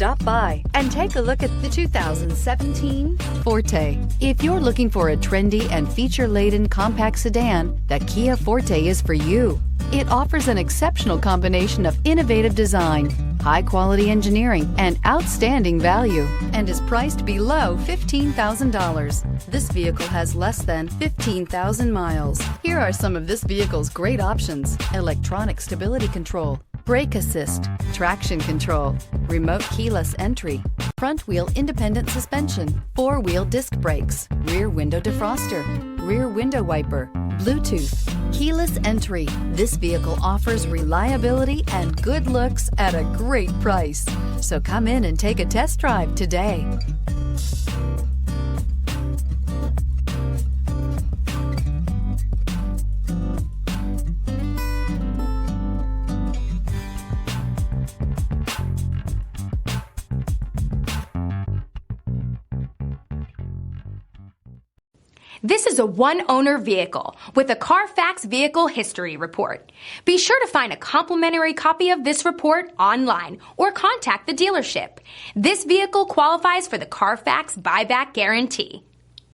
Stop by and take a look at the 2017 Forte. If you're looking for a trendy and feature-laden compact sedan, the Kia Forte is for you. It offers an exceptional combination of innovative design, high-quality engineering, and outstanding value, and is priced below $15,000. This vehicle has less than 15,000 miles. Here are some of this vehicle's great options: electronic stability control, brake assist, traction control, remote keyless entry, front wheel independent suspension, four-wheel disc brakes, rear window defroster, rear window wiper, Bluetooth, keyless entry. This vehicle offers reliability and good looks at a great price. So come in and take a test drive today. This is a one-owner vehicle with a CARFAX Vehicle History Report. Be sure to find a complimentary copy of this report online or contact the dealership. This vehicle qualifies for the CARFAX Buyback Guarantee.